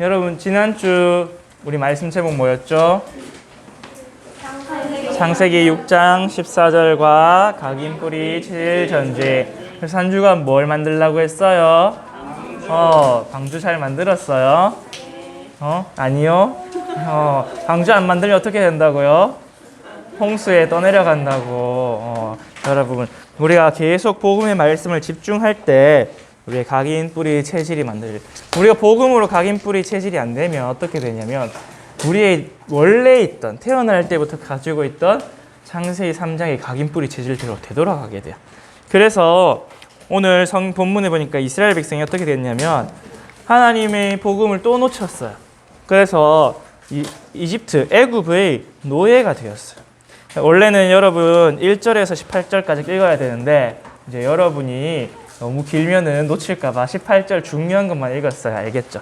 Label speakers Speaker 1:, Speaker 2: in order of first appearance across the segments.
Speaker 1: 여러분 지난주 우리 말씀 제목 뭐였죠? 창세기 6장 14절과 각인뿌리 7일 전제. 그래서 한 주간 뭘 만들려고 했어요? 방주 잘 만들었어요? 아니요? 방주 안 만들면 어떻게 된다고요? 홍수에 떠내려간다고. 여러분 우리가 계속 복음의 말씀을 집중할 때 우리의 각인 뿌리 체질이 우리가 복음으로 각인 뿌리 체질이 안 되면 어떻게 되냐면 우리의 원래 있던 태어날 때부터 가지고 있던 창세기 3장의 각인 뿌리 체질대로 되돌아가게 돼요. 그래서 오늘 본문에 보니까 이스라엘 백성이 어떻게 됐냐면 하나님의 복음을 또 놓쳤어요. 그래서 이집트 애굽의 노예가 되었어요. 원래는 여러분 1절에서 18절까지 읽어야 되는데 이제 여러분이 너무 길면은 놓칠까봐 18절 중요한 것만 읽었어요. 알겠죠?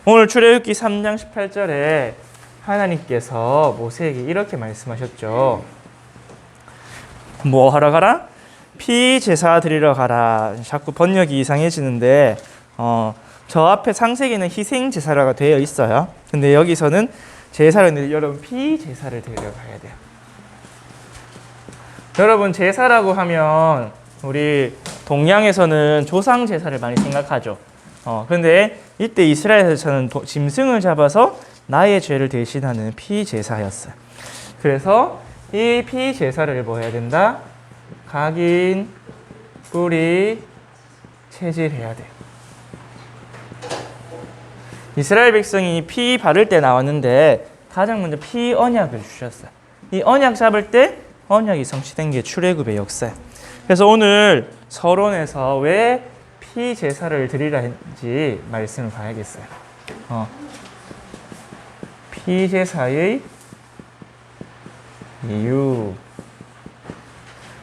Speaker 1: 오늘 출애굽기 3장 18절에 하나님께서 모세에게 이렇게 말씀하셨죠. 뭐 하러 가라? 피 제사 드리러 가라. 자꾸 번역이 이상해지는데 저 앞에 창세기는 희생 제사라고 되어 있어요. 근데 여기서는 제사를 여러분 피 제사를 드리러 가야 돼요. 여러분 제사라고 하면 우리 동양에서는 조상 제사를 많이 생각하죠. 근데 이때 이스라엘에서는 짐승을 잡아서 나의 죄를 대신하는 피 제사였어요. 그래서 이 피 제사를 뭐 해야 된다? 각인, 뿌리, 체질해야 돼요. 이스라엘 백성이 피 바를 때 나왔는데 가장 먼저 피 언약을 주셨어요. 이 언약 잡을 때 언약이 성취된 게 출애굽의 역사예요. 그래서 오늘 서론에서 왜 피 제사를 드리라 했는지 말씀을 봐야겠어요. 피 제사의 이유.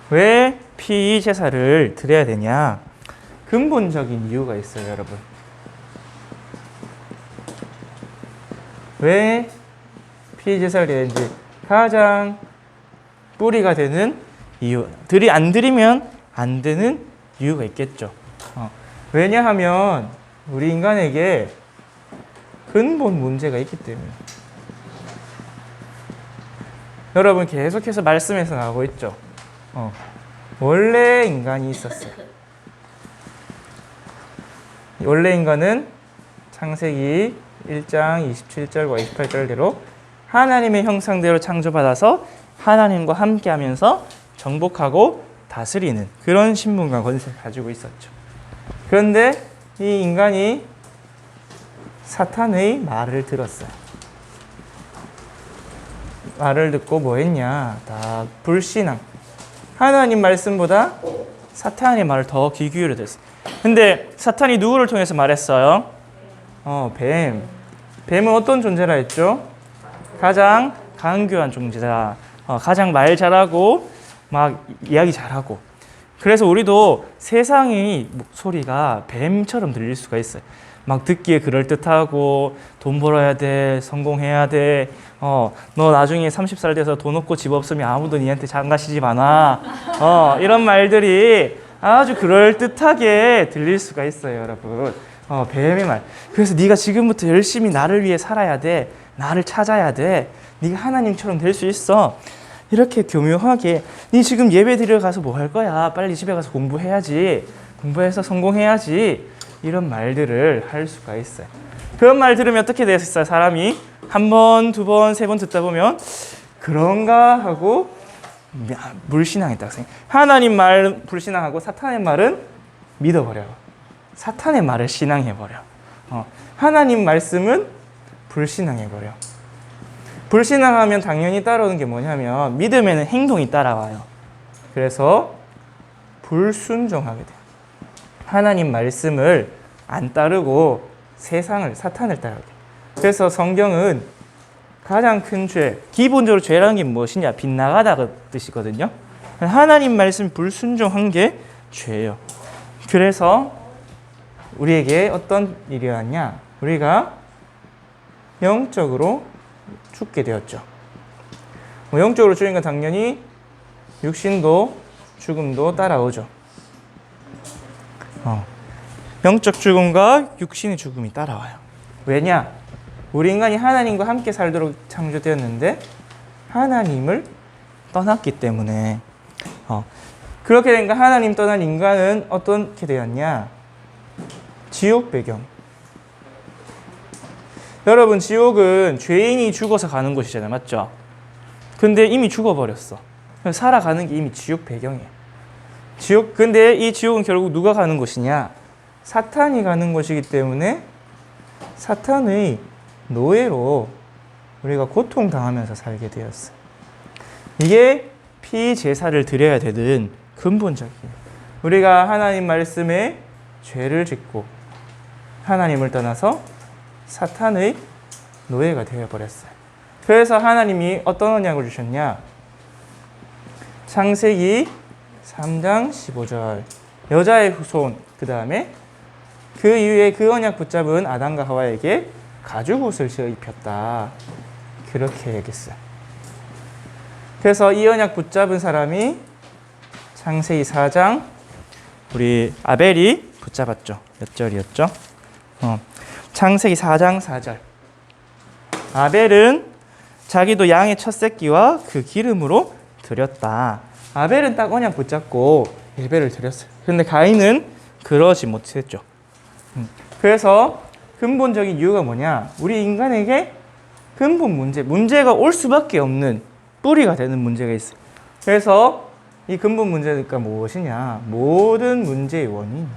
Speaker 1: 왜 피 제사를 드려야 되냐? 근본적인 이유가 있어요, 여러분. 왜 피 제사를 드려야 되는지 가장 뿌리가 되는 이유. 안 드리면 안 되는 이유가 있겠죠. 왜냐하면 우리 인간에게 근본 문제가 있기 때문에. 여러분 계속해서 말씀에서 나오고 있죠. 원래 인간이 있었어요. 원래 인간은 창세기 1장 27절과 28절대로 하나님의 형상대로 창조받아서 하나님과 함께하면서 정복하고 다스리는 그런 신분과 권세를 가지고 있었죠. 그런데 이 인간이 사탄의 말을 들었어요. 말을 듣고 뭐 했냐? 다 불신앙. 하나님 말씀보다 사탄의 말을 더 귀 기울여졌어요. 근데 사탄이 누구를 통해서 말했어요? 뱀. 뱀은 어떤 존재라 했죠? 가장 간교한 존재다. 가장 말 잘하고 막 이야기 잘하고. 그래서 우리도 세상의 목소리가 뱀처럼 들릴 수가 있어요. 막 듣기에 그럴듯하고 돈 벌어야 돼, 성공해야 돼, 너 나중에 30살 돼서 돈 없고 집 없으면 아무도 니한테 장가 시집 안 와. 이런 말들이 아주 그럴듯하게 들릴 수가 있어요, 여러분. 뱀의 말. 그래서 네가 지금부터 열심히 나를 위해 살아야 돼. 나를 찾아야 돼. 네가 하나님처럼 될 수 있어. 이렇게 교묘하게 네 지금 예배 드리러 가서 뭐 할 거야? 빨리 집에 가서 공부해야지. 공부해서 성공해야지. 이런 말들을 할 수가 있어요. 그런 말 들으면 어떻게 됐어요? 사람이 한 번, 두 번, 세 번 듣다 보면 그런가 하고 불신앙했다고 생각해요. 하나님 말 불신앙하고 사탄의 말은 믿어버려요. 사탄의 말을 신앙해버려. 하나님 말씀은 불신앙해버려. 불신앙하면 당연히 따라오는 게 뭐냐면 믿음에는 행동이 따라와요. 그래서 불순종하게 돼요. 하나님 말씀을 안 따르고 사탄을 따르게 돼요. 그래서 성경은 가장 큰 죄, 기본적으로 죄라는 게 무엇이냐? 빗나가다가 뜻이거든요. 하나님 말씀 불순종한 게 죄예요. 그래서 우리에게 어떤 일이 왔냐? 우리가 영적으로 죽게 되었죠. 영적으로 죽은 건 당연히 육신도 죽음도 따라오죠. 영적 죽음과 육신의 죽음이 따라와요. 왜냐? 우리 인간이 하나님과 함께 살도록 창조되었는데 하나님을 떠났기 때문에 그렇게 되니까 하나님 떠난 인간은 어떻게 되었냐? 지옥 배경. 여러분, 지옥은 죄인이 죽어서 가는 곳이잖아요. 맞죠? 근데 이미 죽어버렸어. 살아가는 게 이미 지옥 배경이에요. 근데 이 지옥은 결국 누가 가는 곳이냐? 사탄이 가는 곳이기 때문에 사탄의 노예로 우리가 고통당하면서 살게 되었어요. 이게 피제사를 드려야 되는 근본적이에요. 우리가 하나님 말씀에 죄를 짓고 하나님을 떠나서 사탄의 노예가 되어버렸어요. 그래서 하나님이 어떤 언약을 주셨냐? 창세기 3장 15절 여자의 후손, 그 다음에 그 이후에 그 언약 붙잡은 아담과 하와에게 가죽옷을 지어 입혔다. 그렇게 얘기했어요. 그래서 이 언약 붙잡은 사람이 창세기 4장 우리 아벨이 붙잡았죠. 몇 절이었죠? 창세기 4장 4절. 아벨은 자기도 양의 첫 새끼와 그 기름으로 드렸다. 아벨은 딱 언약 붙잡고 예배를 드렸어요. 그런데 가인은 그러지 못했죠. 그래서 근본적인 이유가 뭐냐? 우리 인간에게 근본 문제가 올 수밖에 없는 뿌리가 되는 문제가 있어요. 그래서 이 근본 문제가 무엇이냐? 모든 문제의 원인.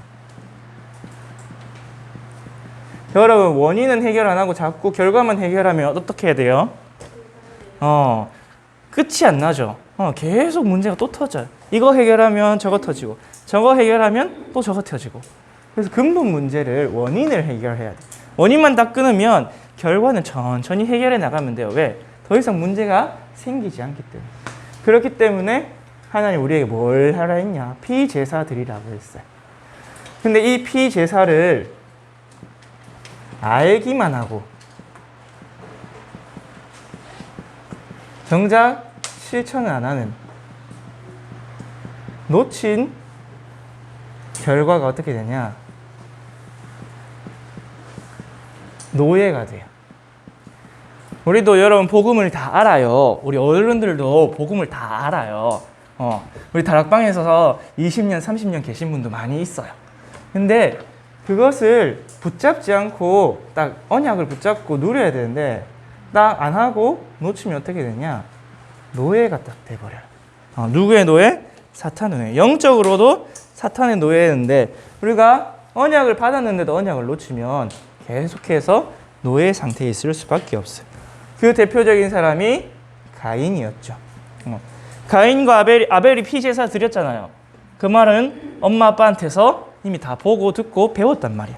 Speaker 1: 여러분, 원인은 해결 안 하고 자꾸 결과만 해결하면 어떻게 해야 돼요? 끝이 안 나죠. 계속 문제가 또 터져요. 이거 해결하면 저거 터지고, 저거 해결하면 또 저거 터지고. 그래서 근본 문제를, 원인을 해결해야 돼. 원인만 다 끊으면 결과는 천천히 해결해 나가면 돼요. 왜? 더 이상 문제가 생기지 않기 때문에. 그렇기 때문에 하나님 우리에게 뭘 하라 했냐? 피제사 드리라고 했어요. 근데 이 피제사를 알기만 하고 정작 실천을 안 하는, 놓친 결과가 어떻게 되냐? 노예가 돼요. 우리도 여러분 복음을 다 알아요. 우리 어른들도 복음을 다 알아요. 우리 다락방에서 20년, 30년 계신 분도 많이 있어요. 근데 그것을 붙잡지 않고 딱 언약을 붙잡고 누려야 되는데 딱 안 하고 놓치면 어떻게 되냐? 노예가 딱 돼버려요. 누구의 노예? 사탄의 노예. 영적으로도 사탄의 노예였는데 우리가 언약을 받았는데도 언약을 놓치면 계속해서 노예 상태에 있을 수밖에 없어요. 그 대표적인 사람이 가인이었죠. 가인과 아벨이 피제사 드렸잖아요. 그 말은 엄마 아빠한테서 이미 다 보고 듣고 배웠단 말이에요.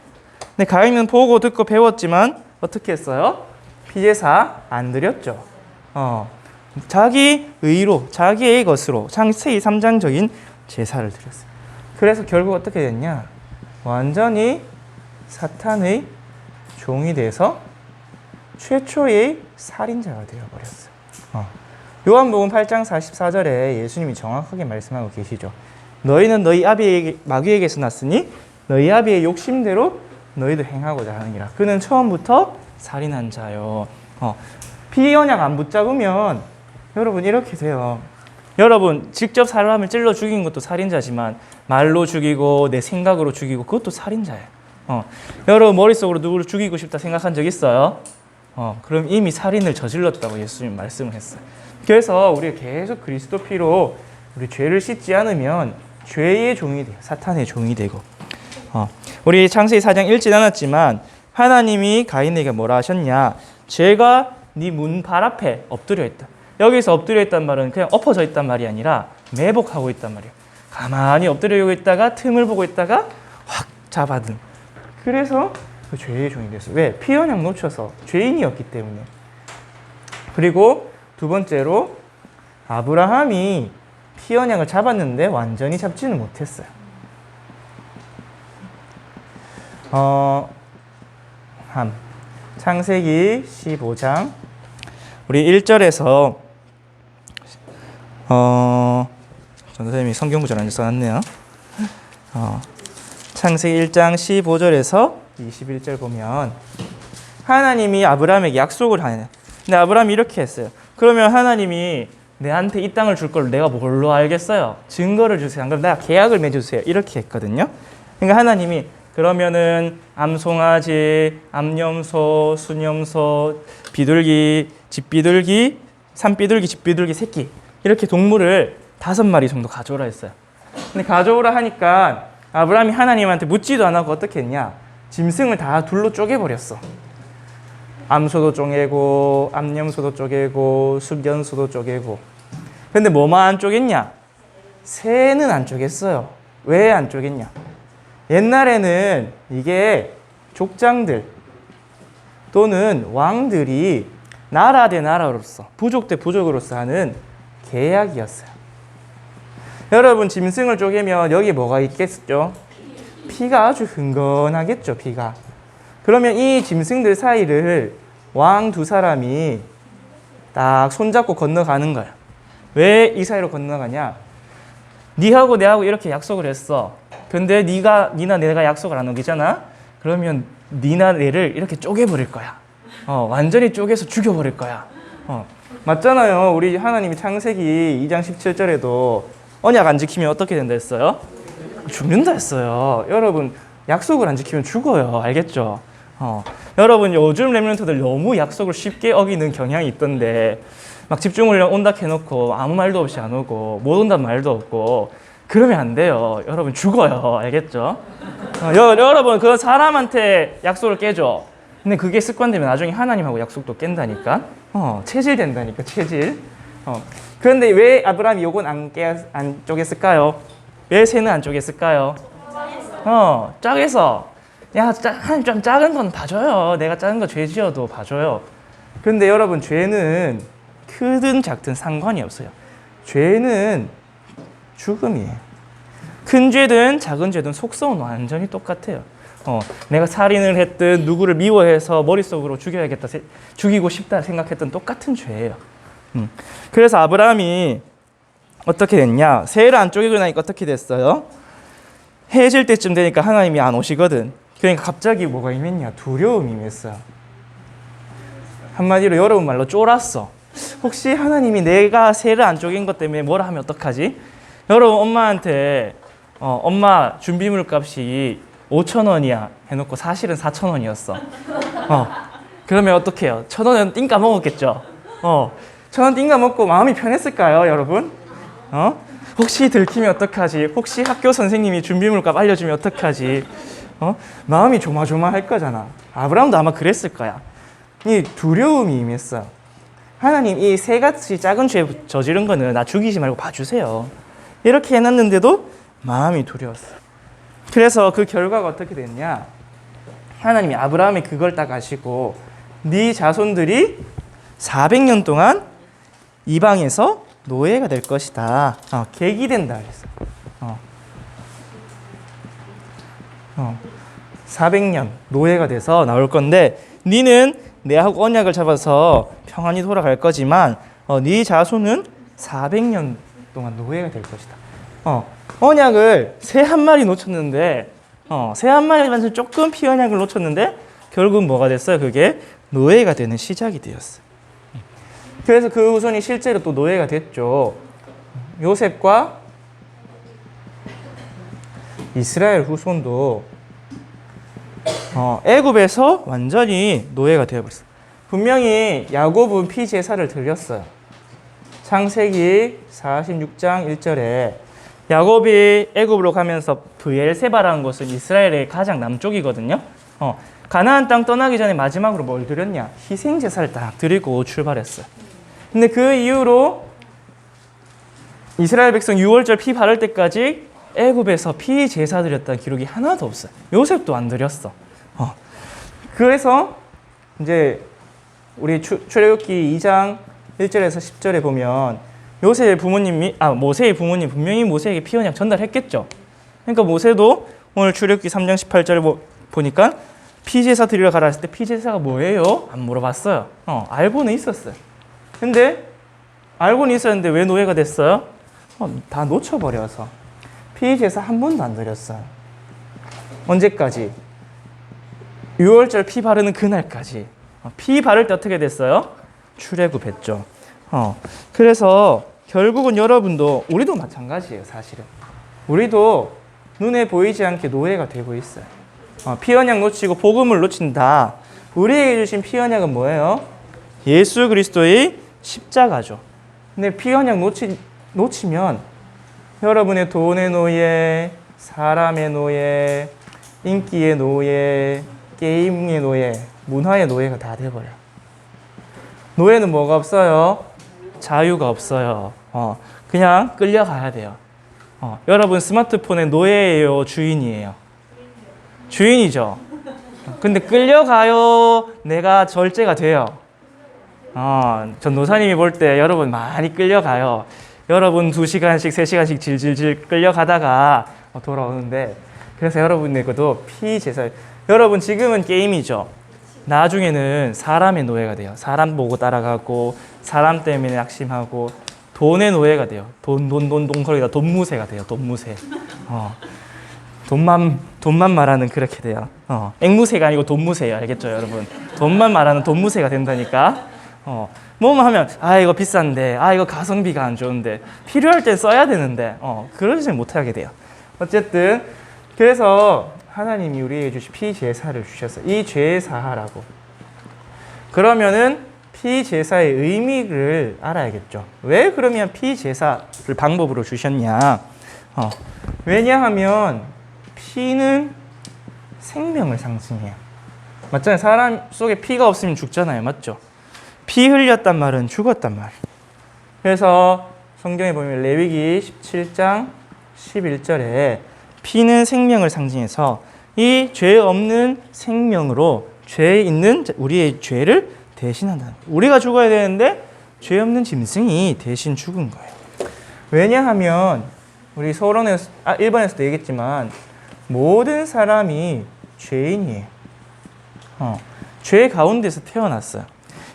Speaker 1: 근데 가인은 보고 듣고 배웠지만 어떻게 했어요? 피제사 안 드렸죠. 자기 의로, 자기의 것으로 창세기 3장적인 제사를 드렸어요. 그래서 결국 어떻게 됐냐? 완전히 사탄의 종이 돼서 최초의 살인자가 되어버렸어요. 요한복음 8장 44절에 예수님이 정확하게 말씀하고 계시죠. 너희는 너희 아비에게, 마귀에게서 났으니 너희 아비의 욕심대로 너희도 행하고자 하느니라. 그는 처음부터 살인한 자요. 피언약 안 붙잡으면 여러분 이렇게 돼요. 여러분 직접 사람을 찔러 죽인 것도 살인자지만 말로 죽이고 내 생각으로 죽이고 그것도 살인자예요. 여러분 머릿속으로 누구를 죽이고 싶다 생각한 적 있어요? 그럼 이미 살인을 저질렀다고 예수님 말씀을 했어요. 그래서 우리가 계속 그리스도 피로 우리 죄를 씻지 않으면 죄의 종이 돼요. 사탄의 종이 되고. 우리 창세기 4장 읽진 않았지만 하나님이 가인에게 뭐라 하셨냐? 죄가 네 문 발 앞에 엎드려 있다. 여기서 엎드려 있단 말은 그냥 엎어져 있단 말이 아니라 매복하고 있단 말이에요. 가만히 엎드려 있다가 틈을 보고 있다가 확 잡아든. 그래서 그 죄의 종이 됐어요. 왜? 피언약 놓쳐서 죄인이었기 때문에. 그리고 두 번째로 아브라함이 피언약을 잡았는데 완전히 잡지는 못했어요. 창세기 15장 우리 1절에서 선생님이 성경 구절 안 써놨네요. 창세기 1장 15절에서 21절 보면 하나님이 아브라함에게 약속을 하네. 근데 아브라함이 이렇게 했어요. 그러면 하나님이 내한테 이 땅을 줄 걸 내가 뭘로 알겠어요? 증거를 주세요. 안 그럼 내가 계약을 맺어주세요. 이렇게 했거든요. 그러니까 하나님이 그러면은 암송아지, 암염소, 순염소, 비둘기, 집비둘기, 산비둘기, 집비둘기 새끼 이렇게 동물을 5마리 정도 가져오라 했어요. 근데 가져오라 하니까 아브라함이 하나님한테 묻지도 안 하고 어떻게 했냐? 짐승을 다 둘로 쪼개버렸어. 암소도 쪼개고, 암염소도 쪼개고, 숙연소도 쪼개고. 근데 뭐만 안 쪼갰냐? 새는 안 쪼갰어요. 왜 안 쪼갰냐? 옛날에는 이게 족장들 또는 왕들이 나라 대 나라로서, 부족 대 부족으로서 하는 계약이었어요. 여러분, 짐승을 쪼개면 여기 뭐가 있겠죠? 피가 아주 흥건하겠죠, 피가. 그러면 이 짐승들 사이를 왕 2사람이 딱 손잡고 건너가는 거야. 왜 이 사이로 건너가냐? 니하고 내하고 이렇게 약속을 했어. 근데 니나 내가 약속을 안 어기잖아? 그러면 니나 내를 이렇게 쪼개버릴 거야. 완전히 쪼개서 죽여버릴 거야. 맞잖아요. 우리 하나님이 창세기 2장 17절에도 언약 안 지키면 어떻게 된다 했어요? 죽는다 했어요. 여러분, 약속을 안 지키면 죽어요. 알겠죠? 여러분, 요즘 렘넌트들 너무 약속을 쉽게 어기는 경향이 있던데 막 집중훈련 온다 해놓고 아무 말도 없이 안 오고 못 온단 말도 없고 그러면 안 돼요. 여러분, 죽어요. 알겠죠? 여러분, 그 사람한테 약속을 깨줘. 근데 그게 습관되면 나중에 하나님하고 약속도 깬다니까? 체질 된다니까, 체질. 그런데 왜 아브라함이 요건 안 쪼갰을까요? 왜 새는 안 쪼갰을까요? 작아서. 야, 좀 작은 건 봐줘요. 내가 작은 거 죄 지어도 봐줘요. 근데 여러분, 죄는 크든 작든 상관이 없어요. 죄는 죽음이에요. 큰 죄든 작은 죄든 속성은 완전히 똑같아요. 내가 살인을 했든 누구를 미워해서 머릿속으로 죽이고 싶다 생각했던 똑같은 죄예요. 그래서 아브라함이 어떻게 됐냐? 새를 안 쪼개고 나니까 어떻게 됐어요? 해질 때쯤 되니까 하나님이 안 오시거든. 그러니까 갑자기 뭐가 임했냐? 두려움이 임했어요. 한마디로 여러분 말로 쫄았어. 혹시 하나님이 내가 새를 안 쪼갠 것 때문에 뭐라 하면 어떡하지? 여러분, 엄마한테 엄마 준비물 값이 5,000원이야 해놓고 사실은 4,000원이었어. 그러면 어떡해요? 1,000원은 띵까 먹었겠죠? 1,000원 띵까 먹고 마음이 편했을까요, 여러분? 혹시 들키면 어떡하지? 혹시 학교 선생님이 준비물 값 알려주면 어떡하지? 마음이 조마조마할 거잖아. 아브라함도 아마 그랬을 거야. 이 두려움이 임했어. 하나님, 이 새같이 작은 죄 저지른 거는 나 죽이지 말고 봐주세요. 이렇게 해놨는데도 마음이 두려웠어. 그래서 그 결과가 어떻게 됐냐? 하나님이 아브라함이 그걸 딱 아시고 네 자손들이 400년 동안 이방에서 노예가 될 것이다. 계기 된다 그랬어. 400년 노예가 돼서 나올 건데 니는 내하고 언약을 잡아서 평안히 돌아갈 거지만 네 자손은 400년 동안 노예가 될 것이다. 언약을 새 한 마리 놓쳤는데 새 한 마리만 조금 피 언약을 놓쳤는데 결국은 뭐가 됐어요? 그게 노예가 되는 시작이 되었어요. 그래서 그 후손이 실제로 또 노예가 됐죠. 요셉과 이스라엘 후손도 애굽에서 완전히 노예가 되어버렸어요. 분명히 야곱은 피제사를 드렸어요. 창세기 46장 1절에 야곱이 애굽으로 가면서 브엘세바라는 곳은 이스라엘의 가장 남쪽이거든요. 가나안 땅 떠나기 전에 마지막으로 뭘 드렸냐? 희생제사를 딱 드리고 출발했어요. 근데 그 이후로 이스라엘 백성 6월절 피 바를 때까지 애굽에서 피 제사 드렸다는 기록이 하나도 없어요. 요셉도 안 드렸어. 그래서 이제 우리 출애굽기 2장 1절에서 10절에 보면 요셉의 부모님이 모세의 부모님 분명히 모세에게 피 언약 전달했겠죠. 그러니까 모세도 오늘 출애굽기 3장 18절 보니까 피 제사 드리러 가라 했을 때 피 제사가 뭐예요? 안 물어봤어요. 알고는 있었어요. 근데 알고는 있었는데 왜 노예가 됐어요? 다 놓쳐버려서 피 제사 한 번도 안 드렸어요. 언제까지? 유월절 피 바르는 그날까지 피 바를 때 어떻게 됐어요? 출애굽했죠. 그래서 결국은 여러분도 우리도 마찬가지예요. 사실은 우리도 눈에 보이지 않게 노예가 되고 있어요. 피 언약 놓치고 복음을 놓친다. 우리에게 주신 피 언약은 뭐예요? 예수 그리스도의 십자가죠. 근데 피 언약 놓치면 여러분의 돈의 노예, 사람의 노예, 인기의 노예, 게임의 노예, 문화의 노예가 다 돼버려요. 노예는 뭐가 없어요? 자유가 없어요. 그냥 끌려가야 돼요. 여러분 스마트폰의 노예예요? 주인이에요? 주인이죠. 근데 끌려가요? 내가 절제가 돼요? 전도사님이 볼 때 여러분 많이 끌려가요. 여러분 2시간씩 3시간씩 질질질 끌려가다가 돌아오는데, 그래서 여러분에게도 피제사, 여러분 지금은 게임이죠. 나중에는 사람의 노예가 돼요. 사람 보고 따라가고 사람 때문에 낙심하고 돈의 노예가 돼요. 돈 거기다 돈무새가 돼요. 돈무새. 돈만 말하는 그렇게 돼요. 앵무새가 아니고 돈무새예요. 알겠죠, 여러분? 돈만 말하는 돈무새가 된다니까. 뭐만 하면 이거 비싼데, 이거 가성비가 안 좋은데, 필요할 땐 써야 되는데, 그러지 못하게 돼요. 어쨌든 그래서 하나님이 우리에게 주신 피제사를 주셨어요. 이 죄 사하라고. 그러면은 피제사의 의미를 알아야겠죠. 왜 그러면 피제사를 방법으로 주셨냐? 왜냐하면 피는 생명을 상징해요. 맞잖아요. 사람 속에 피가 없으면 죽잖아요. 맞죠? 피 흘렸단 말은 죽었단 말. 그래서 성경에 보면 레위기 17장 11절에 피는 생명을 상징해서 이 죄 없는 생명으로 죄 있는 우리의 죄를 대신한다. 우리가 죽어야 되는데 죄 없는 짐승이 대신 죽은 거예요. 왜냐하면 우리 서론에서 1번에서도 얘기했지만 모든 사람이 죄인이에요. 죄 가운데서 태어났어요.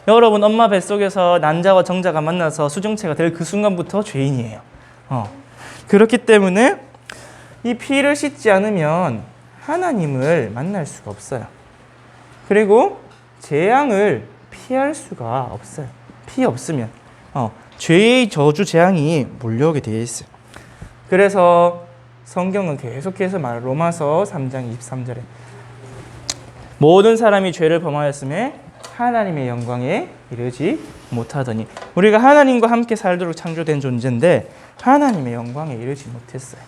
Speaker 1: 여러분 엄마 뱃속에서 난자와 정자가 만나서 수정체가 될 그 순간부터 죄인이에요. 그렇기 때문에 이 피를 씻지 않으면 하나님을 만날 수가 없어요. 그리고 재앙을 피할 수가 없어요. 피 없으면 죄의 저주 재앙이 몰려오게 되어 있어요. 그래서 성경은 계속해서 말해요. 로마서 3장 23절에 모든 사람이 죄를 범하였음에 하나님의 영광에 이르지 못하더니, 우리가 하나님과 함께 살도록 창조된 존재인데 하나님의 영광에 이르지 못했어요.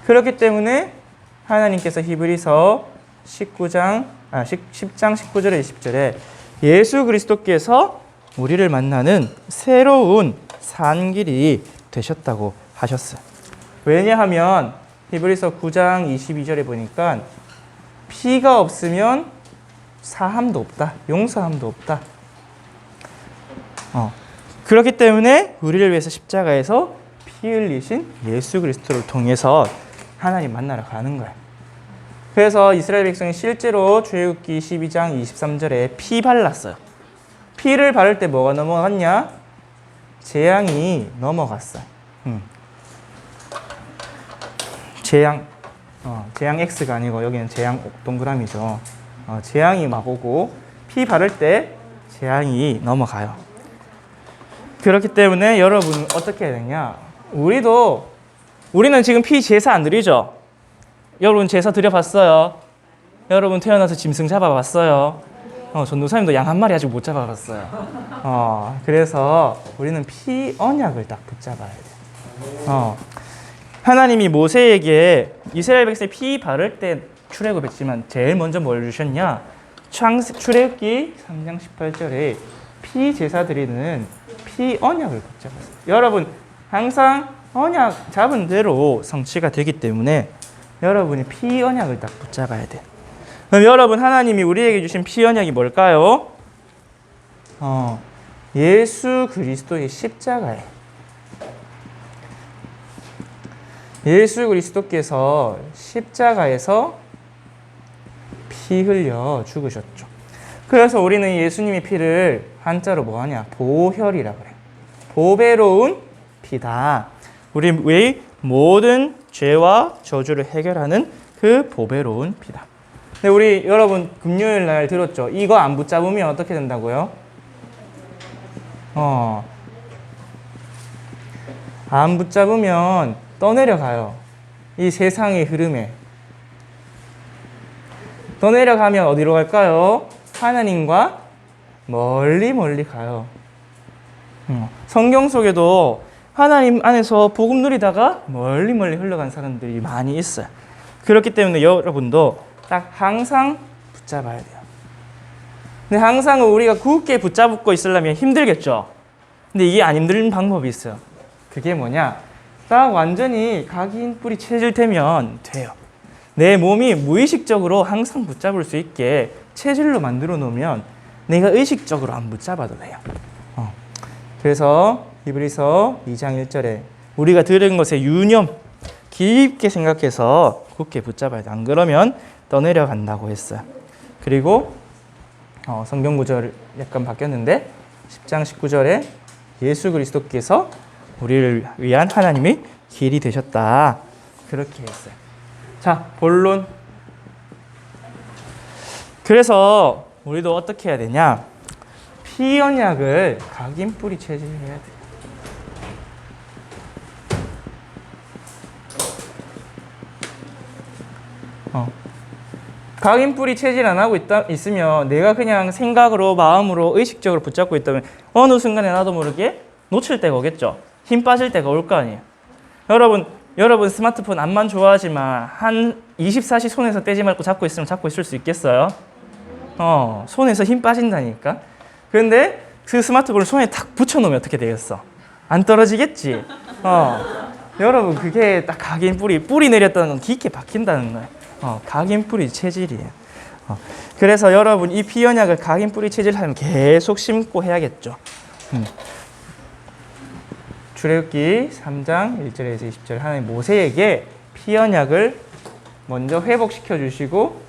Speaker 1: 그렇기 때문에 하나님께서 히브리서 10장 19절에 20절에 예수 그리스도께서 우리를 만나는 새로운 산 길이 되셨다고 하셨어요. 왜냐하면 히브리서 9장 22절에 보니까 피가 없으면 사함도 없다, 용서함도 없다. 그렇기 때문에 우리를 위해서 십자가에서 피 흘리신 예수 그리스도를 통해서 하나님 만나러 가는 거예요. 그래서 이스라엘 백성이 실제로 출애굽기 12장 23절에 피 발랐어요. 피를 바를 때 뭐가 넘어갔냐? 재앙이 넘어갔어요. 재앙 X가 아니고 여기는 재앙 동그라미죠. 재앙이 막 오고 피 바를 때 재앙이 넘어가요. 그렇기 때문에 여러분은 어떻게 해야 되냐? 우리는 지금 피 제사 안 드리죠? 여러분 제사 드려봤어요? 여러분 태어나서 짐승 잡아봤어요? 전도사님도 양 한 마리 아직 못 잡아봤어요. 그래서 우리는 피 언약을 딱 붙잡아야 돼요. 하나님이 모세에게 이스라엘 백성이 피 바를 때 출애굽했지만 제일 먼저 뭘 주셨냐? 출애굽기 3장 18절에 피 제사 드리는 피 언약을 붙잡았어요. 여러분 항상 언약 잡은 대로 성취가 되기 때문에 여러분이 피 언약을 딱 붙잡아야 돼. 그럼 여러분 하나님이 우리에게 주신 피 언약이 뭘까요? 예수 그리스도의 십자가예요. 예수 그리스도께서 십자가에서 피 흘려 죽으셨죠. 그래서 우리는 예수님의 피를 한자로 뭐하냐? 보혈이라고 그래요. 보배로운 피다. 우리의 모든 죄와 저주를 해결하는 그 보배로운 피다. 근데 우리 여러분 금요일 날 들었죠? 이거 안 붙잡으면 어떻게 된다고요? 안 붙잡으면 떠내려가요. 이 세상의 흐름에. 떠내려가면 어디로 갈까요? 하나님과 멀리 멀리 가요. 성경 속에도 하나님 안에서 복음 누리다가 멀리 멀리 흘러간 사람들이 많이 있어요. 그렇기 때문에 여러분도 딱 항상 붙잡아야 돼요. 근데 항상 우리가 굳게 붙잡고 있으려면 힘들겠죠. 근데 이게 안 힘든 방법이 있어요. 그게 뭐냐? 딱 완전히 각인 뿌리 체질 되면 돼요. 내 몸이 무의식적으로 항상 붙잡을 수 있게 체질로 만들어 놓으면 내가 의식적으로 안 붙잡아도 돼요. 그래서 히브리서 2장 1절에 우리가 들은 것의 유념 깊게 생각해서 굳게 붙잡아야 돼. 안 그러면 떠내려 간다고 했어요. 그리고 성경 구절 약간 바뀌었는데 10장 19절에 예수 그리스도께서 우리를 위한 하나님의 길이 되셨다. 그렇게 했어요. 자, 본론. 그래서 우리도 어떻게 해야 되냐? 피 언약을 각인 뿌리 체질해야 돼요. 각인 뿌리 체질 안 하고 있으면 내가 그냥 생각으로 마음으로 의식적으로 붙잡고 있다면 어느 순간에 나도 모르게 놓칠 때가 오겠죠. 힘 빠질 때가 올 거 아니에요. 여러분 스마트폰 암만 좋아하지만 한 24시 손에서 떼지 말고 잡고 있으면 잡고 있을 수 있겠어요? 손에서 힘 빠진다니까. 그런데 그 스마트폰을 손에 탁 붙여놓으면 어떻게 되겠어? 안 떨어지겠지? 여러분 그게 딱 각인 뿌리 내렸다는 건 깊게 박힌다는 거예요. 각인 뿌리 체질이에요. 그래서 여러분 이 피 언약을 각인 뿌리 체질하면 계속 심고 해야겠죠. 출애굽기 3장 1절에서 20절 하나님 모세에게 피 언약을 먼저 회복시켜 주시고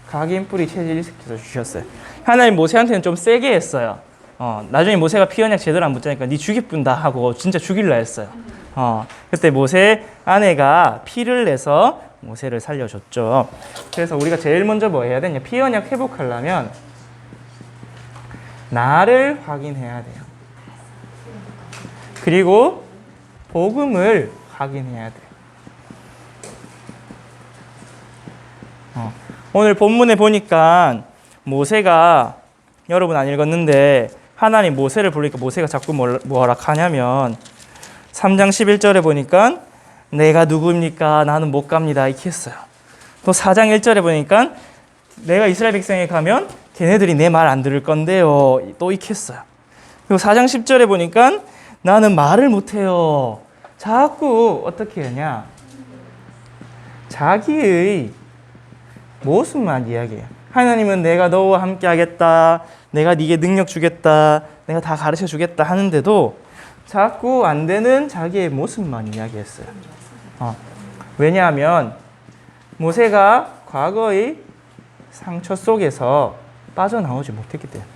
Speaker 1: 각인 뿌리 체질을 시켜 주셨어요. 하나님 모세한테는 좀 세게 했어요. 나중에 모세가 피 언약 제대로 안 붙자니까 네 죽이뿐다 하고 진짜 죽일라 했어요. 그때 모세 아내가 피를 내서 모세를 살려줬죠. 그래서 우리가 제일 먼저 뭐 해야 되냐? 피 언약 회복하려면 나를 확인해야 돼요. 그리고 복음을 확인해야 돼요. 오늘 본문에 보니까 모세가 여러분 안 읽었는데 하나님 모세를 부르니까 모세가 자꾸 뭐라 하냐면 3장 11절에 보니까 내가 누구입니까? 나는 못 갑니다. 이렇게 했어요. 또 4장 1절에 보니까 내가 이스라엘 백성에 가면 걔네들이 내 말 안 들을 건데요. 또 이렇게 했어요. 그리고 4장 10절에 보니까 나는 말을 못해요. 자꾸 어떻게 하냐? 자기의 모습만 이야기해요. 하나님은 내가 너와 함께 하겠다. 내가 네게 능력 주겠다. 내가 다 가르쳐 주겠다 하는데도 자꾸 안 되는 자기의 모습만 이야기했어요. 왜냐하면 모세가 과거의 상처 속에서 빠져나오지 못했기 때문에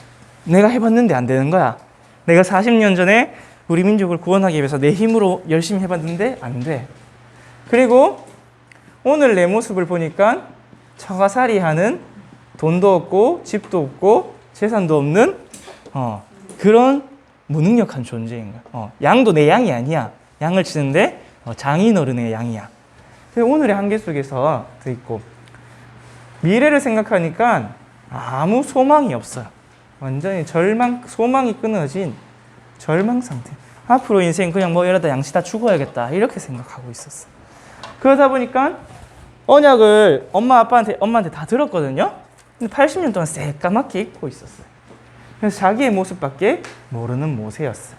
Speaker 1: 내가 해봤는데 안 되는 거야. 내가 40년 전에 우리 민족을 구원하기 위해서 내 힘으로 열심히 해봤는데 안 돼. 그리고 오늘 내 모습을 보니까 처가살이하는 돈도 없고 집도 없고 재산도 없는 그런 무능력한 존재인 거야. 양도 내 양이 아니야. 양을 치는데 장인어른의 양이야. 오늘의 한계 속에서 더 있고 미래를 생각하니까 아무 소망이 없어요. 완전히 소망이 끊어진 절망 상태. 앞으로 인생 그냥 뭐 이러다 양치 다 죽어야겠다 이렇게 생각하고 있었어. 그러다 보니까 언약을 엄마한테 다 들었거든요. 근데 80년 동안 새까맣게 잊고 있었어요. 그래서 자기의 모습밖에 모르는 모세였어요.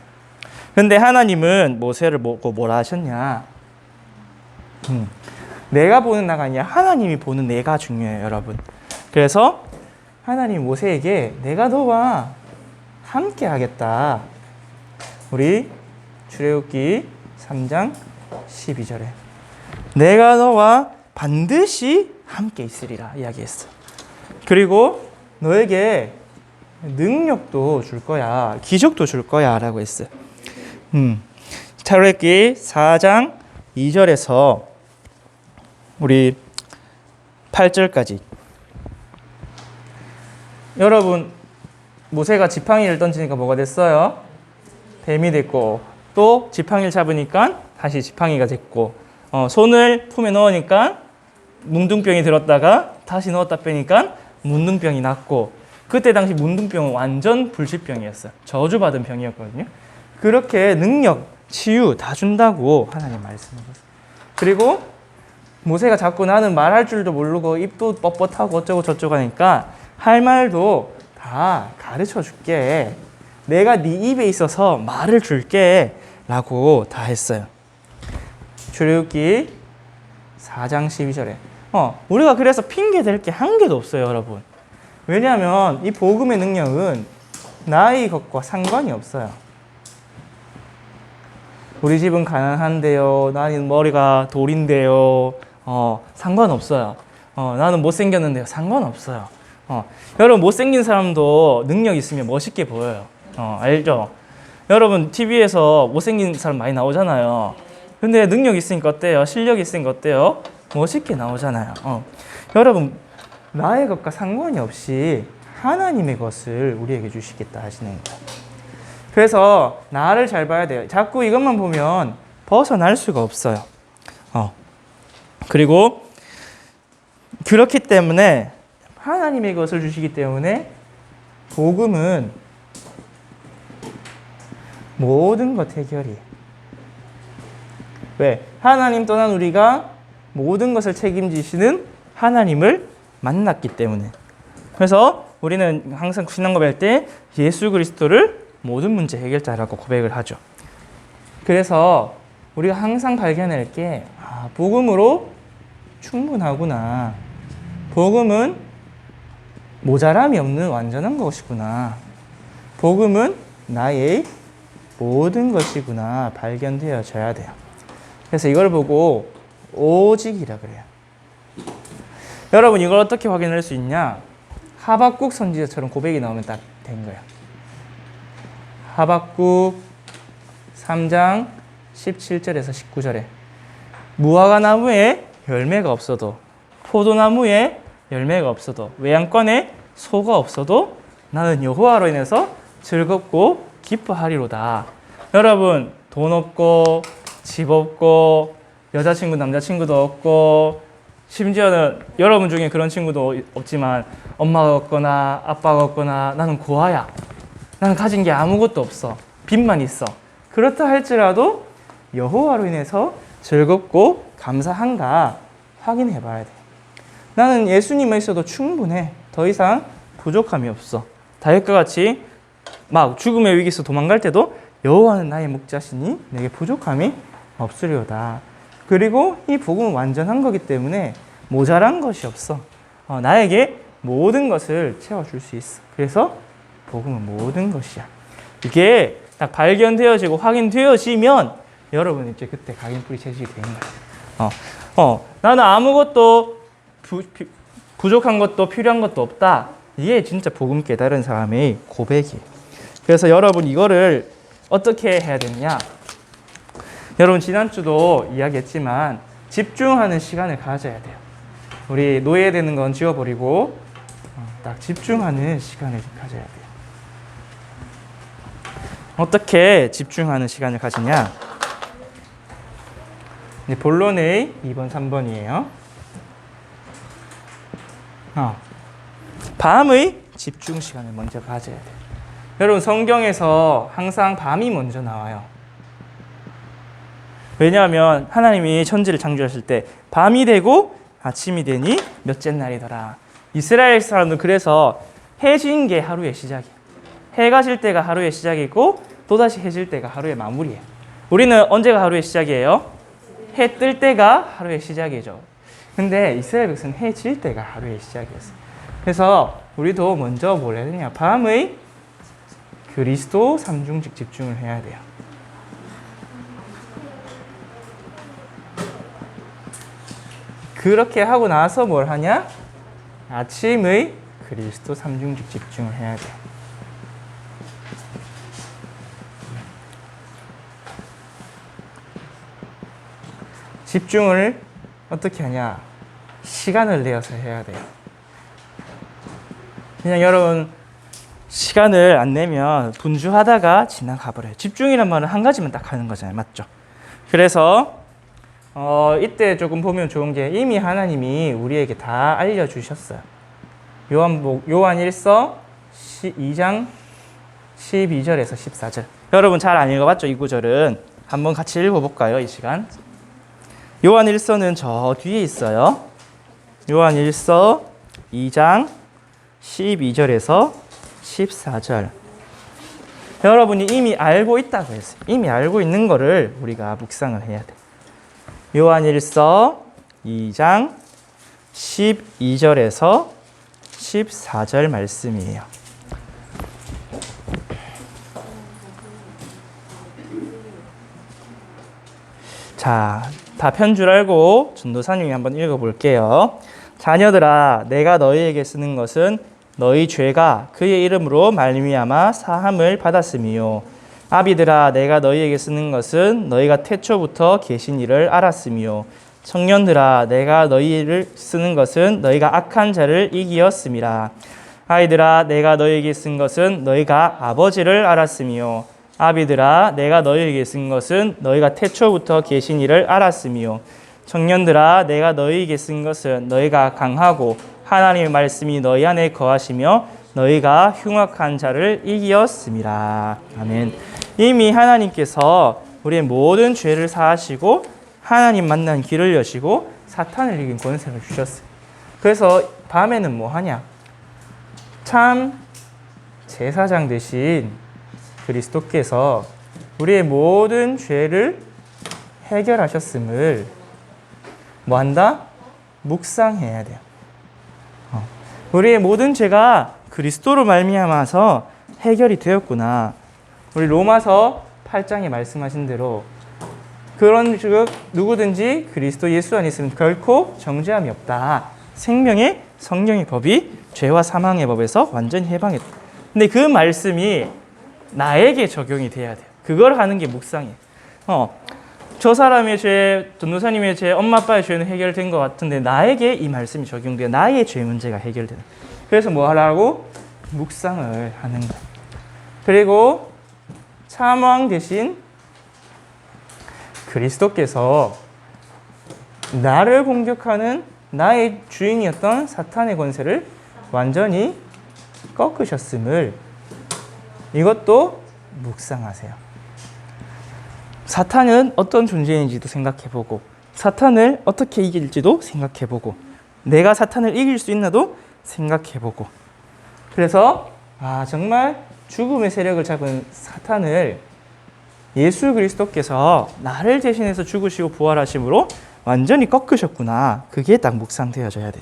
Speaker 1: 근데 하나님은 모세를 보고 뭐라 하셨냐? 내가 보는 나가 아니라 하나님이 보는 내가 중요해요, 여러분. 그래서 하나님이 모세에게 내가 너와 함께 하겠다. 우리 출애굽기 3장 12절에 내가 너와 반드시 함께 있으리라 이야기했어. 그리고 너에게 능력도 줄 거야. 기적도 줄 거야 라고 했어요. 출애굽기 4장 2절에서 우리 8절까지 여러분 모세가 지팡이를 던지니까 뭐가 됐어요? 뱀이 됐고, 또 지팡이를 잡으니까 다시 지팡이가 됐고, 손을 품에 넣으니까 문둥병이 들었다가 다시 넣었다 빼니까 문둥병이 났고, 그때 당시 문둥병은 완전 불치병이었어요. 저주받은 병이었거든요. 그렇게 능력, 치유 다 준다고 하나님 말씀하셨어요. 그리고 모세가 자꾸 나는 말할 줄도 모르고 입도 뻣뻣하고 어쩌고 저쩌고 하니까 할 말도 다 가르쳐 줄게. 내가 네 입에 있어서 말을 줄게 라고 다 했어요. 출애굽기 4장 12절에 우리가 그래서 핑계 댈 게 한 개도 없어요, 여러분. 왜냐하면 이 복음의 능력은 나의 것과 상관이 없어요. 우리 집은 가난한데요, 나는 머리가 돌인데요, 상관없어요. 나는 못생겼는데요, 상관없어요. 여러분 못생긴 사람도 능력 있으면 멋있게 보여요. 알죠? 여러분 TV에서 못생긴 사람 많이 나오잖아요. 근데 능력 있으니까 어때요? 실력 있으니까 어때요? 멋있게 나오잖아요. 여러분 나의 것과 상관이 없이 하나님의 것을 우리에게 주시겠다 하시는 거예요. 그래서 나를 잘 봐야 돼요. 자꾸 이것만 보면 벗어날 수가 없어요. 그리고 그렇기 때문에 하나님의 것을 주시기 때문에 복음은 모든 것 해결이. 왜? 하나님 떠난 우리가 모든 것을 책임지시는 하나님을 만났기 때문에. 그래서 우리는 항상 신앙고백할 때 예수 그리스도를 모든 문제 해결자라고 고백을 하죠. 그래서 우리가 항상 발견할 게 복음으로 충분하구나. 복음은 모자람이 없는 완전한 것이구나. 복음은 나의 모든 것이구나 발견되어져야 돼요. 그래서 이걸 보고 오직이라 그래요. 여러분 이걸 어떻게 확인할 수 있냐? 하박국 선지자처럼 고백이 나오면 딱 된 거예요. 하박국 3장 17절에서 19절에 무화과 나무에 열매가 없어도, 포도나무에 열매가 없어도, 외양간에 소가 없어도 나는 여호와로 인해서 즐겁고 기뻐하리로다. 여러분 돈 없고 집 없고 여자친구 남자친구도 없고, 심지어는 여러분 중에 그런 친구도 없지만 엄마가 없거나 아빠가 없거나 나는 고아야, 나는 가진 게 아무것도 없어, 빚만 있어. 그렇다 할지라도 여호와로 인해서 즐겁고 감사한가 확인해 봐야 돼. 나는 예수님만 있어도 충분해. 더 이상 부족함이 없어. 다윗과 같이 막 죽음의 위기에서 도망갈 때도 여호와는 나의 목자시니 내게 부족함이 없으리로다. 그리고 이 복음은 완전한 거기 때문에 모자란 것이 없어. 나에게 모든 것을 채워줄 수 있어. 그래서 복음은 모든 것이야. 이게 딱 발견되어지고 확인되어지면 여러분 이제 그때 각인뿌리 채식이 되는 거예요. 나는 아무것도 부족한 것도 필요한 것도 없다. 이게 진짜 복음 깨달은 사람의 고백이에요. 그래서 여러분 이거를 어떻게 해야 되느냐? 여러분 지난주도 이야기했지만 집중하는 시간을 가져야 돼요. 우리 노예되는 건 지워버리고 딱 집중하는 시간을 가져야 돼요. 어떻게 집중하는 시간을 가지냐? 본론의 2번, 3번이에요. 밤의 집중 시간을 먼저 가져야 돼요. 여러분 성경에서 항상 밤이 먼저 나와요. 왜냐하면 하나님이 천지를 창조하실 때 밤이 되고 아침이 되니 몇째 날이더라. 이스라엘 사람들 그래서 해 진 게 하루의 시작이에요. 해가 질 때가 하루의 시작이고 또다시 해 질 때가 하루의 마무리예요. 우리는 언제가 하루의 시작이에요? 해 뜰 때가 하루의 시작이죠. 근데 이스라엘 백성은 해 질 때가 하루의 시작이었어요. 그래서 우리도 먼저 뭘 해야 되냐? 밤의 그리스도 삼중직 집중을 해야 돼요. 그렇게 하고 나서 뭘 하냐? 아침의 그리스도 삼중직 집중을 해야 돼요. 집중을 어떻게 하냐? 시간을 내어서 해야 돼요. 그냥 여러분 시간을 안 내면 분주하다가 지나가 버려요. 집중이란 말은 한 가지만 딱 하는 거잖아요. 맞죠? 그래서 이때 조금 보면 좋은 게 이미 하나님이 우리에게 다 알려주셨어요. 요한 1서 2장 12절에서 14절. 여러분 잘 안 읽어봤죠? 이 구절은. 한번 같이 읽어볼까요? 이 시간. 요한 1서는 저 뒤에 있어요. 요한 1서 2장 12절에서 14절. 여러분이 이미 알고 있다고 했어요. 이미 알고 있는 거를 우리가 묵상을 해야 돼. 요한 1서 2장 12절에서 14절 말씀이에요. 자, 다 편 줄 알고 전도사님이 한번 읽어볼게요. 자녀들아, 내가 너희에게 쓰는 것은 너희 죄가 그의 이름으로 말미암아 사함을 받았음이요. 아비들아, 내가 너희에게 쓰는 것은 너희가 태초부터 계신 이를 알았음이요. 청년들아, 내가 너희를 쓰는 것은 너희가 악한 자를 이기었음이라. 아이들아, 내가 너희에게 쓴 것은 너희가 아버지를 알았음이요. 아비들아, 내가 너희에게 쓴 것은 너희가 태초부터 계신 이를 알았음이요. 청년들아, 내가 너희에게 쓴 것은 너희가 강하고 하나님의 말씀이 너희 안에 거하시며 너희가 흉악한 자를 이기었음이라. 아멘. 이미 하나님께서 우리의 모든 죄를 사하시고 하나님 만난 길을 여시고 사탄을 이긴 권세를 주셨어요. 그래서 밤에는 뭐 하냐? 참 제사장 되신 그리스도께서 우리의 모든 죄를 해결하셨음을 뭐 한다? 묵상해야 돼요. 우리의 모든 죄가 그리스도로 말미암아서 해결이 되었구나. 우리 로마서 8장에 말씀하신 대로 그런 즉 누구든지 그리스도 예수 안에 있으면 결코 정죄함이 없다. 생명의 성령의 법이 죄와 사망의 법에서 완전히 해방했다. 근데 그 말씀이 나에게 적용이 돼야 돼요. 그걸 하는 게 묵상이에요. 저 사람의 죄, 전도사님의 죄, 엄마 아빠의 죄는 해결된 것 같은데 나에게 이 말씀이 적용돼요. 나의 죄 문제가 해결되는. 그래서 뭐 하라고? 묵상을 하는 거예요. 그리고 참왕 대신 그리스도께서 나를 공격하는 나의 주인이었던 사탄의 권세를 완전히 꺾으셨음을 이것도 묵상하세요. 사탄은 어떤 존재인지도 생각해보고 사탄을 어떻게 이길지도 생각해보고 내가 사탄을 이길 수 있나도 생각해보고 그래서 정말 죽음의 세력을 잡은 사탄을 예수 그리스도께서 나를 대신해서 죽으시고 부활하심으로 완전히 꺾으셨구나. 그게 딱 묵상되어져야 돼.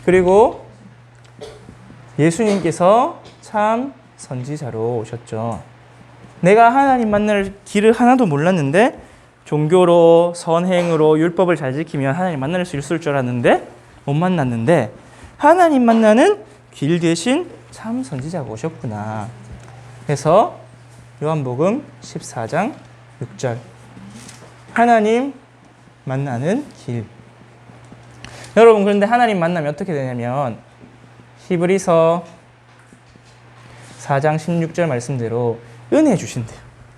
Speaker 1: 그리고 예수님께서 참 선지자로 오셨죠. 내가 하나님 만날 길을 하나도 몰랐는데 종교로 선행으로 율법을 잘 지키면 하나님 만날 수 있을 줄 알았는데 못 만났는데 하나님 만나는 길 대신 참 선지자가 오셨구나. 그래서 요한복음 14장 6절 하나님 만나는 길. 여러분 그런데 하나님 만나면 어떻게 되냐면 히브리서 4장 16절 말씀대로 은혜 주신대요.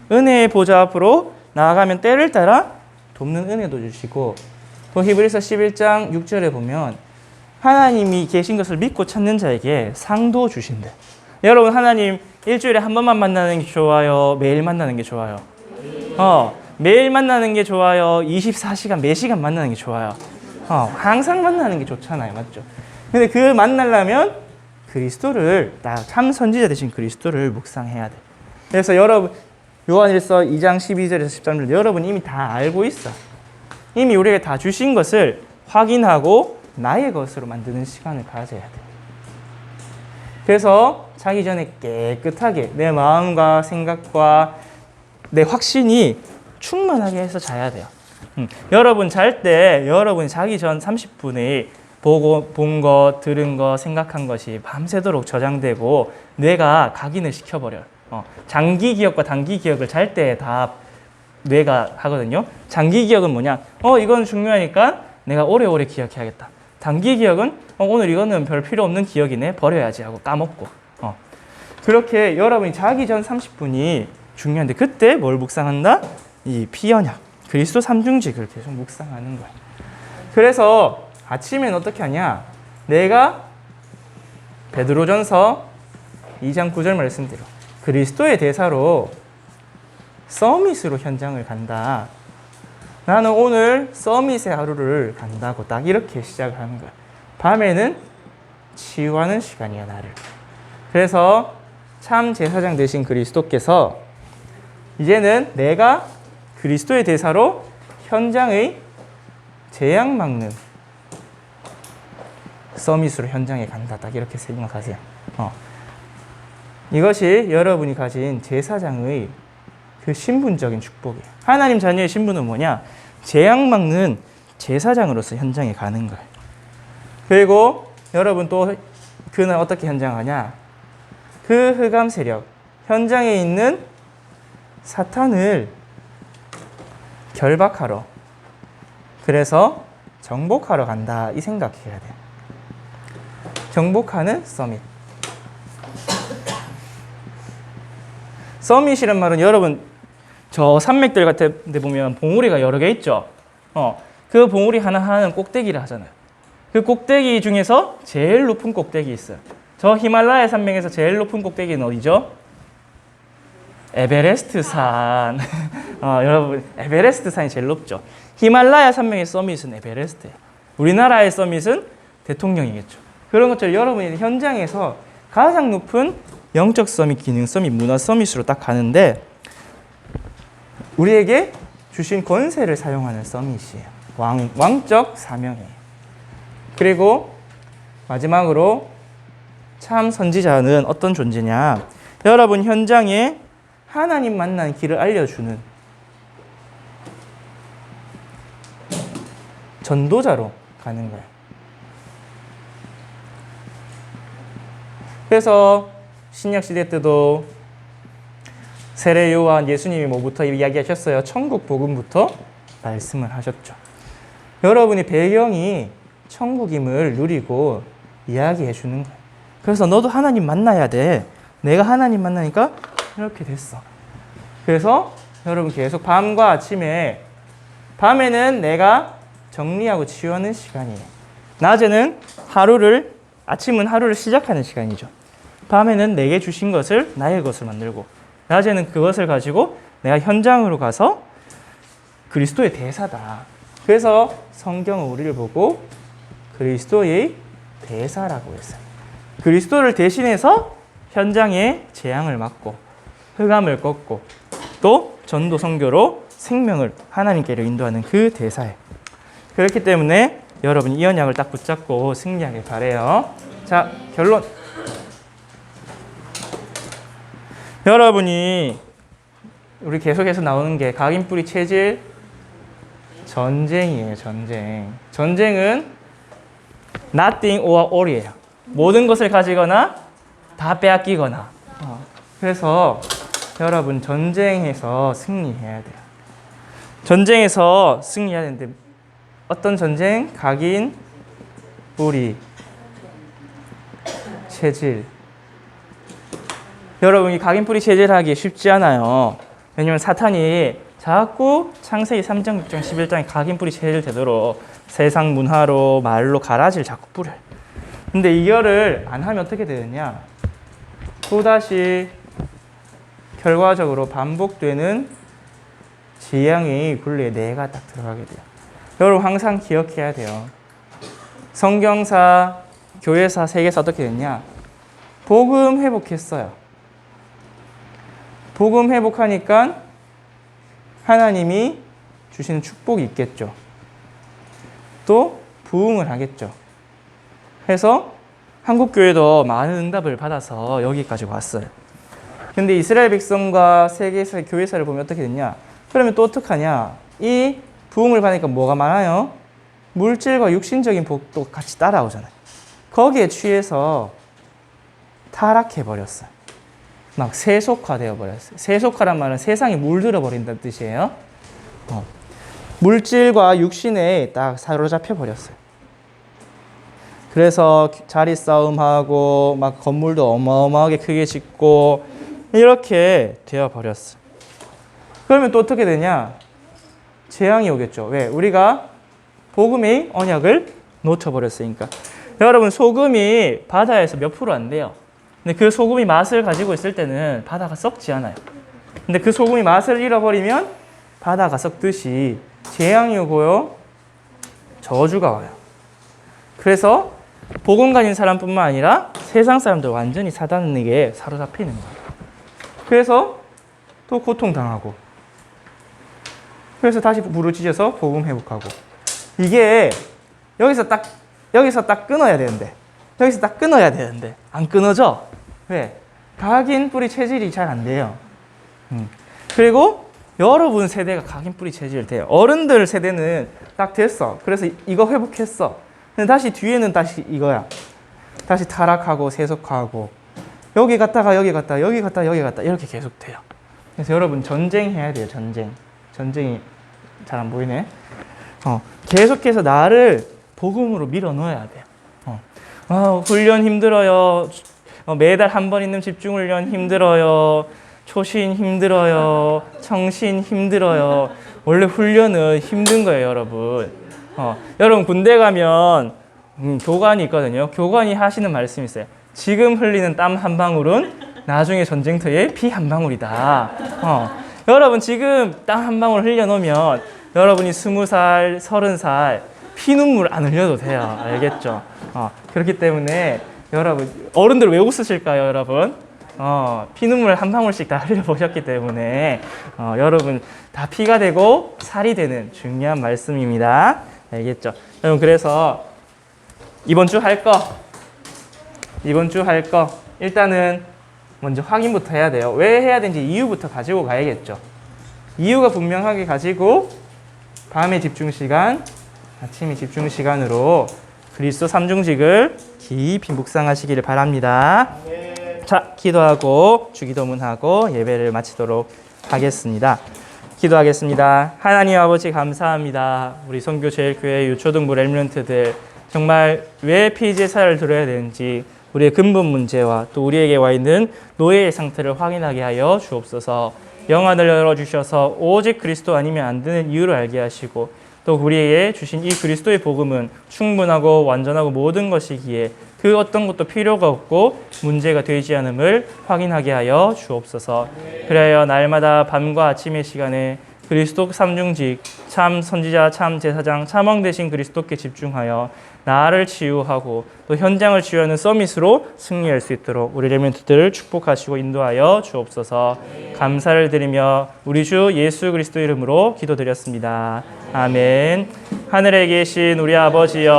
Speaker 1: 은혜의 보좌 앞으로 나아가면 때를 따라 돕는 은혜도 주시고 또 히브리서 11장 6절에 보면 하나님이 계신 것을 믿고 찾는 자에게 상도 주신대. 여러분 하나님 일주일에 한 번만 만나는 게 좋아요? 매일 만나는 게 좋아요? 매일 만나는 게 좋아요? 24시간 매시간 만나는 게 좋아요? 항상 만나는 게 좋잖아요. 맞죠? 근데 그 만나려면 그리스도를 참 선지자 되신 그리스도를 묵상해야 돼. 그래서 여러분 요한일서 2장 12절에서 13절 여러분 이미 다 알고 있어. 이미 우리에게 다 주신 것을 확인하고 나의 것으로 만드는 시간을 가져야 돼. 그래서 자기 전에 깨끗하게 내 마음과 생각과 내 확신이 충만하게 해서 자야 돼요. 여러분 잘 때 여러분이 자기 전 30분에 본 거, 들은 거, 생각한 것이 밤새도록 저장되고 뇌가 각인을 시켜버려요. 장기 기억과 단기 기억을 잘 때 다 뇌가 하거든요. 장기 기억은 뭐냐? 이건 중요하니까 내가 오래오래 기억해야겠다. 단기 기억은 오늘 이거는 별 필요 없는 기억이네. 버려야지 하고 까먹고. 그렇게 여러분이 자기 전 30분이 중요한데 그때 뭘 묵상한다? 이 피언약, 그리스도 삼중직을 계속 묵상하는 거야. 그래서 아침엔 어떻게 하냐? 내가 베드로전서 2장 9절 말씀대로 그리스도의 대사로 서밋으로 현장을 간다. 나는 오늘 서밋의 하루를 간다고 딱 이렇게 시작을 하는 거야. 밤에는 치유하는 시간이야, 나를. 그래서 참 제사장 되신 그리스도께서 이제는 내가 그리스도의 대사로 현장의 재앙 막는 서밋으로 현장에 간다. 딱 이렇게 생각하세요. 이것이 여러분이 가진 제사장의 그 신분적인 축복이에요. 하나님 자녀의 신분은 뭐냐? 재앙 막는 제사장으로서 현장에 가는 거예요. 그리고 여러분 또 그는 어떻게 현장하냐? 그 흑암 세력, 현장에 있는 사탄을 결박하러, 그래서 정복하러 간다. 이 생각해야 돼요. 정복하는 서밋. 서밋이란 말은 여러분 저 산맥들 같은 데 보면 봉우리가 여러 개 있죠. 그 봉우리 하나하나는 꼭대기를 하잖아요. 그 꼭대기 중에서 제일 높은 꼭대기 있어요. 저 히말라야 산맥에서 제일 높은 꼭대기는 어디죠? 에베레스트 산. 여러분 에베레스트 산이 제일 높죠. 히말라야 산맥의 서밋은 에베레스트예요. 우리나라의 서밋은 대통령이겠죠. 그런 것처럼 여러분이 현장에서 가장 높은 영적 서밋, 기능 서밋, 문화 서밋으로 딱 가는데 우리에게 주신 권세를 사용하는 서밋이에요. 왕적 사명이에요. 그리고 마지막으로 참 선지자는 어떤 존재냐? 여러분 현장에 하나님 만난 길을 알려주는 전도자로 가는 거예요. 그래서 신약시대 때도 세례 요한 예수님이 뭐부터 이야기하셨어요? 천국 복음부터 말씀을 하셨죠. 여러분이 배경이 천국임을 누리고 이야기해 주는 거예요. 그래서 너도 하나님 만나야 돼. 내가 하나님 만나니까 이렇게 됐어. 그래서 여러분 계속 밤과 아침에, 밤에는 내가 정리하고 치유하는 시간이에요. 낮에는 아침은 하루를 시작하는 시간이죠. 밤에는 내게 주신 것을 나의 것을 만들고, 낮에는 그것을 가지고 내가 현장으로 가서 그리스도의 대사다. 그래서 성경은 우리를 보고 그리스도의 대사라고 했어요. 그리스도를 대신해서 현장에 재앙을 막고 흑암을 꺾고 또 전도 선교로 생명을 하나님께로 인도하는 그 대사예요. 그렇기 때문에 여러분 이 언약을 딱 붙잡고 승리하길 바라요. 자, 결론. 여러분이 우리 계속해서 나오는 게 각인뿌리 체질 전쟁이에요. 전쟁은 nothing or all이에요. 모든 것을 가지거나 다 빼앗기거나. 그래서 여러분 전쟁에서 승리해야 돼요. 전쟁에서 승리해야 되는데 어떤 전쟁? 각인, 뿌리, 체질. 여러분 이 각인, 뿌리, 체질하기 쉽지 않아요. 왜냐면 사탄이 자꾸 창세기 3장, 6장, 11장에 각인, 뿌리, 체질 제대로 세상 문화로 말로 가라지를 자꾸 뿌려요. 근데 이거를 안 하면 어떻게 되느냐? 또다시 결과적으로 반복되는 재앙의 굴레에 내가 딱 들어가게 돼요. 여러분 항상 기억해야 돼요. 성경사, 교회사, 세계사 어떻게 됐냐? 복음 회복했어요. 복음 회복하니까 하나님이 주시는 축복이 있겠죠. 또 부흥을 하겠죠. 해서 한국교회도 많은 응답을 받아서 여기까지 왔어요. 근데 이스라엘 백성과 세계사, 교회사를 보면 어떻게 됐냐? 그러면 또 어떡하냐? 이 부흥을 받으니까 뭐가 많아요? 물질과 육신적인 복도 같이 따라오잖아요. 거기에 취해서 타락해버렸어요. 막 세속화되어 버렸어요. 세속화란 말은 세상에 물들어 버린다는 뜻이에요. 물질과 육신에 딱 사로잡혀 버렸어요. 그래서 자리 싸움하고 막 건물도 어마어마하게 크게 짓고 이렇게 되어 버렸어. 그러면 또 어떻게 되냐? 재앙이 오겠죠. 왜? 우리가 복음의 언약을 놓쳐버렸으니까. 여러분, 소금이 바다에서 몇 프로 안 돼요. 근데 그 소금이 맛을 가지고 있을 때는 바다가 썩지 않아요. 근데 그 소금이 맛을 잃어버리면 바다가 썩듯이 재앙이 오고요, 저주가 와요. 그래서 복음 가진 사람뿐만 아니라 세상 사람들 완전히 사단에게 사로잡히는 거예요. 그래서 또 고통당하고, 그래서 다시 부르짖어서 복음 회복하고. 이게 여기서 딱 끊어야 되는데, 여기서 딱 끊어야 되는데 안 끊어져. 왜? 각인 뿌리 체질이 잘 안 돼요. 그리고 여러분 세대가 각인 뿌리 체질 돼요. 어른들 세대는 딱 됐어. 그래서 이거 회복했어. 근데 다시 뒤에는 다시 이거야. 다시 타락하고 세속화하고, 여기 갔다가 여기 갔다, 여기 갔다 여기 갔다 이렇게 계속 돼요. 그래서 여러분 전쟁해야 돼요. 전쟁이 잘 안 보이네. 계속해서 나를 복음으로 밀어 넣어야 돼요. 훈련 힘들어요. 매달 한 번 있는 집중훈련 힘들어요. 초신 힘들어요. 청신 힘들어요. 원래 훈련은 힘든 거예요, 여러분. 여러분 군대 가면 교관이 있거든요. 교관이 하시는 말씀이 있어요. 지금 흘리는 땀 한 방울은 나중에 전쟁터에 피 한 방울이다. 여러분 지금 땀 한 방울 흘려놓으면 여러분이 20살, 30살 피눈물 안 흘려도 돼요. 알겠죠? 그렇기 때문에 여러분, 어른들 왜 웃으실까요, 여러분? 피눈물 한 방울씩 다 흘려보셨기 때문에 여러분 다 피가 되고 살이 되는 중요한 말씀입니다. 알겠죠? 여러분, 그래서 이번 주 할 거 일단은 먼저 확인부터 해야 돼요. 왜 해야 되는지 이유부터 가지고 가야겠죠. 이유가 분명하게 가지고 밤의 집중시간, 아침의 집중시간으로 그리스도 삼중직을 깊이 묵상하시기를 바랍니다. 자, 기도하고 주기도문하고 예배를 마치도록 하겠습니다. 기도하겠습니다. 하나님 아버지 감사합니다. 우리 선교제일교회 유초등부 렘넌트들 정말 왜 피제사를 드려야 되는지 우리의 근본 문제와 또 우리에게 와 있는 노예의 상태를 확인하게 하여 주옵소서. 영안을 열어주셔서 오직 그리스도 아니면 안 되는 이유를 알게 하시고, 또 우리에게 주신 이 그리스도의 복음은 충분하고 완전하고 모든 것이기에 그 어떤 것도 필요가 없고 문제가 되지 않음을 확인하게 하여 주옵소서. 그래야 날마다 밤과 아침의 시간에 그리스도 삼중직, 참 선지자, 참 제사장, 참 왕 되신 그리스도께 집중하여 나를 치유하고 또 현장을 치유하는 서밋으로 승리할 수 있도록 우리 렘넌트들을 축복하시고 인도하여 주옵소서. 감사를 드리며 우리 주 예수 그리스도 이름으로 기도드렸습니다. 아멘. 하늘에 계신 우리 아버지여,